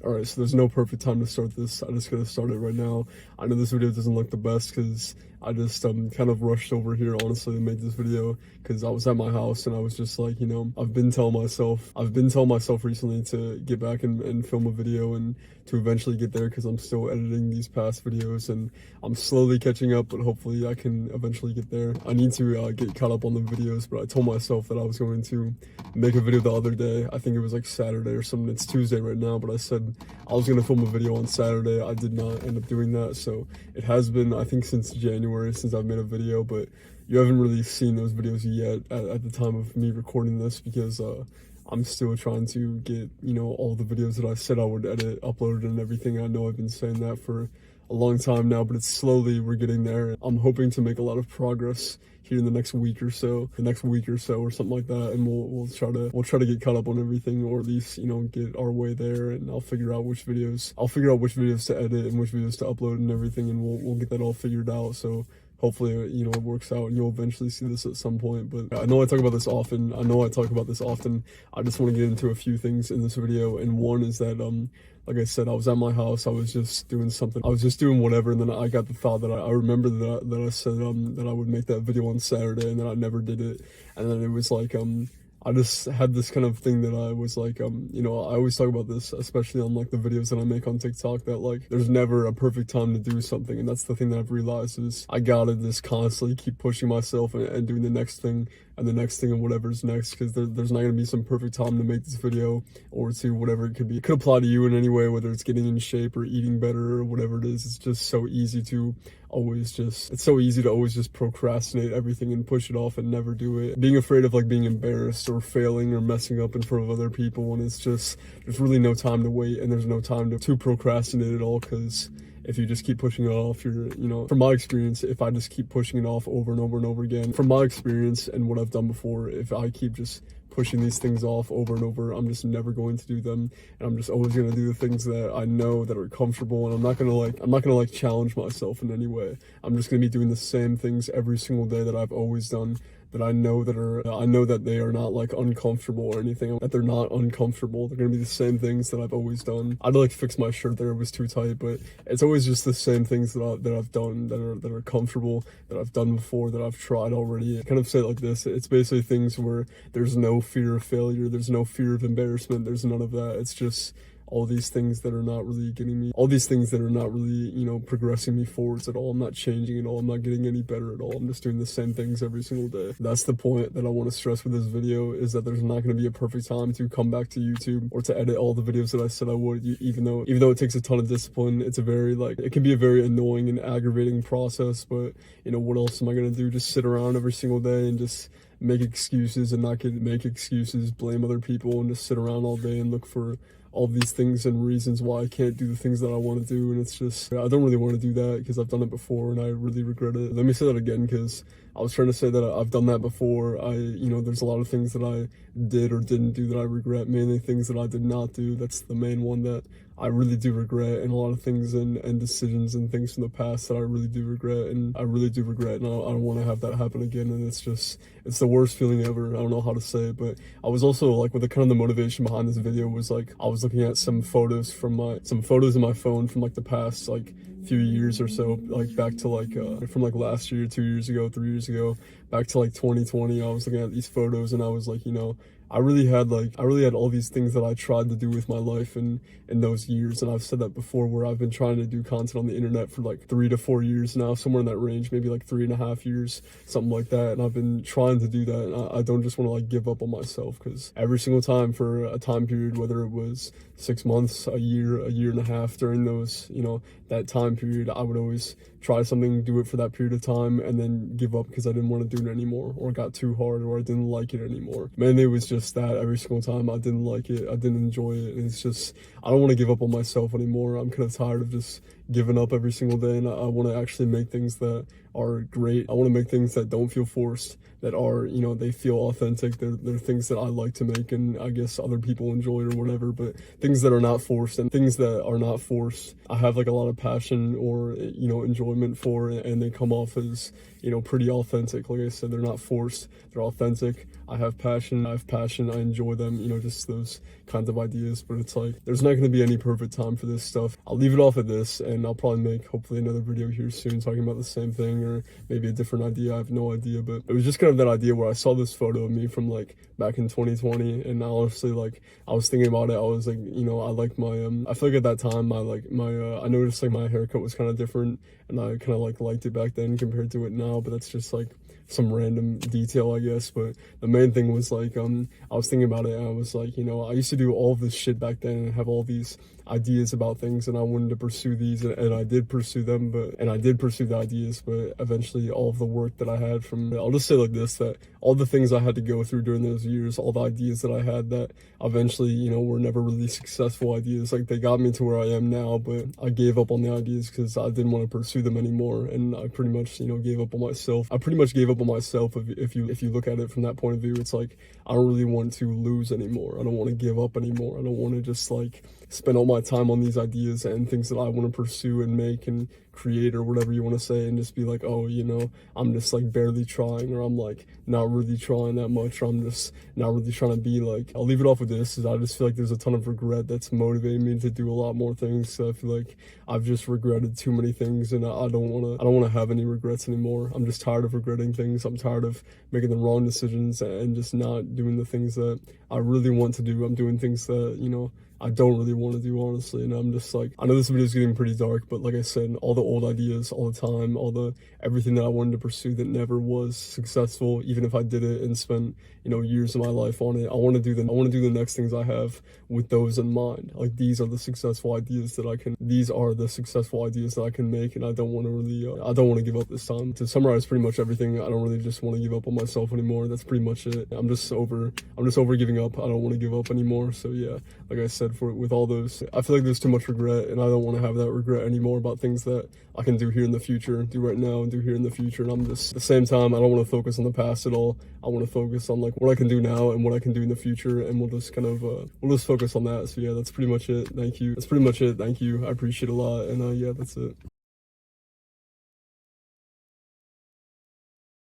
Alright, so there's no perfect time to start this. I just gotta start it right now. I know this video doesn't look the best because I just kind of rushed over here, honestly, to make this video because I was at my house and I was just like, I've been telling myself recently to get back and film a video and to eventually get there because I'm still editing these past videos and I'm slowly catching up, but hopefully I can eventually get there. I need to get caught up on the videos, but I told myself that I was going to make a video the other day. I think it was like Saturday or something. It's Tuesday right now, but I said I was going to film a video on Saturday. I did not end up doing that, so it has been, I think, since January since I've made a video, but you haven't really seen those videos yet at the time of me recording this because I'm still trying to get, all the videos that I said I would edit, uploaded and everything. I know I've been saying that for a long time now, but it's slowly, we're getting there. I'm hoping to make a lot of progress here in the next week or so, or something like that, and we'll try to get caught up on everything, or at least, get our way there, and I'll figure out which videos to edit and which videos to upload and everything, and we'll get that all figured out. So hopefully, it works out and you'll eventually see this at some point. But I know I talk about this often. I just want to get into a few things in this video. And one is that, like I said, I was at my house. I was just doing something. I was just doing whatever. And then I got the thought that I remember that I said, that I would make that video on Saturday, and then I never did it. And then it was like, I just had this kind of thing that I was like, I always talk about this, especially on like the videos that I make on TikTok, that like there's never a perfect time to do something. And that's the thing that I've realized is I gotta just constantly keep pushing myself and doing the next thing and the next thing and whatever's next, because there's not gonna be some perfect time to make this video or to whatever it could be. It could apply to you in any way, whether it's getting in shape or eating better or whatever it is. It's just so easy to always just procrastinate everything and push it off and never do it. Being afraid of like being embarrassed or failing or messing up in front of other people, and it's just, there's really no time to wait and there's no time to procrastinate at all, because if you just keep pushing it off, from my experience, if I just keep pushing it off over and over and over again, from my experience and what I've done before, if I keep just pushing these things off over and over, I'm just never going to do them, and I'm just always going to do the things that I know that are comfortable, and I'm not going to challenge myself in any way. I'm just going to be doing the same things every single day that I've always done, that I know that they are not like uncomfortable or anything, that they're not uncomfortable. They're gonna be the same things that I've always done. I'd like fix my shirt there, it was too tight, but it's always just the same things that I've done that are comfortable, that I've done before, that I've tried already. I kind of say it like this: it's basically things where there's no fear of failure, there's no fear of embarrassment, there's none of that. It's just all these things that are not really progressing me forwards at all. I'm not changing at all. I'm not getting any better at all. I'm just doing the same things every single day. That's the point that I want to stress with this video, is that there's not going to be a perfect time to come back to YouTube or to edit all the videos that I said I would, even though it takes a ton of discipline. It's it can be a very annoying and aggravating process, but what else am I going to do? Just sit around every single day and just make excuses and not make excuses, blame other people, and just sit around all day and look for all these things and reasons why I can't do the things that I want to do. And it's just, I don't really want to do that because I've done it before and I really regret it. Let me say that again, because I was trying to say that I've done that before. There's a lot of things that I did or didn't do that I regret, mainly things that I did not do. That's the main one that I really do regret, and a lot of things and decisions and things from the past that I really do regret, and I don't want to have that happen again. And it's the worst feeling ever. I don't know how to say it, but I was also like, with the motivation behind this video was like, I was looking at some photos in my phone from like the past like few years or so, like back to like from like last year, 2 years ago, 3 years ago, back to like 2020. I was looking at these photos and I was like, I really had all these things that I tried to do with my life in those years. And I've said that before, where I've been trying to do content on the internet for like 3 to 4 years now, somewhere in that range, maybe like 3.5 years, something like that. And I've been trying to do that. And I don't just want to like give up on myself, because every single time for a time period, whether it was 6 months, a year and a half, during those, that time period, I would always try something, do it for that period of time, and then give up because I didn't want to do it anymore, or it got too hard, or I didn't like it anymore. Mainly it was just that every single time I didn't like it, I didn't enjoy it, and it's just, I don't want to give up on myself anymore. I'm kind of tired of just giving up every single day, and I want to actually make things that are great. I want to make things that don't feel forced, that are, you know, they feel authentic. They're things that I like to make and I guess other people enjoy or whatever, but things that are not forced, and things that are not forced, I have like a lot of passion or, you know, enjoyment for, and they come off as, you know, pretty authentic. Like I said, they're not forced, they're authentic. I have passion, I enjoy them, you know, just those kinds of ideas. But it's like, there's not going to be any perfect time for this stuff. I'll leave it off at this, and I'll probably make hopefully another video here soon talking about the same thing, or maybe a different idea. I have no idea, but it was just kind of that idea where I saw this photo of me from like back in 2020, and honestly, like, I was thinking about it. I was like, you know, I like my I feel like at that time I noticed like my haircut was kind of different, and I kind of like liked it back then compared to it now. But that's just like some random detail, I guess. But the main thing was like, I was thinking about it, and I was like, you know, I used to do all of this shit back then and have all these ideas about things, and I wanted to pursue these, and I did pursue them, and I did pursue the ideas, but eventually all of the work that I had from, I'll just say like this, that all the things I had to go through during those years, all the ideas that I had that eventually, you know, were never really successful ideas, like they got me to where I am now, but I gave up on the ideas because I didn't want to pursue them anymore, and I pretty much, you know, gave up on myself. I pretty much gave up on myself. If you look at it from that point of view, it's like, I don't really want to lose anymore. I don't want to give up anymore. I don't want to just like spend all my time on these ideas and things that I want to pursue and make and create or whatever you want to say, and just be like, oh, you know, I'm just like barely trying, or I'm like not really trying that much, or I'm just not really trying to be like. I'll leave it off with this, is I just feel like there's a ton of regret that's motivating me to do a lot more things. So I feel like I've just regretted too many things, and I don't want to have any regrets anymore. I'm just tired of regretting things. I'm tired of making the wrong decisions and just not doing the things that I really want to do. I'm doing things that, you know, I don't really want to do, honestly. And I'm just like, I know this video is getting pretty dark, but like I said, all the old ideas, all the time, everything that I wanted to pursue that never was successful, even if I did it and spent, you know, years of my life on it, I want to do the next things I have with those in mind. Like, these are the successful ideas that I can make, and I don't want to really, I don't want to give up this time. To summarize pretty much everything, I don't really just want to give up on myself anymore. That's pretty much it. I'm just over giving up. I don't want to give up anymore. So yeah, like I said, with all those, I feel like there's too much regret, and I don't want to have that regret anymore about things that I can do here in the future, do right now and do here in the future. And I'm just, at the same time, I don't want to focus on the past at all. I want to focus on like what I can do now and what I can do in the future, and we'll just kind of we'll just focus on that. So yeah, that's pretty much it. Thank you. That's pretty much it. Thank you. I appreciate it a lot, and yeah, that's it.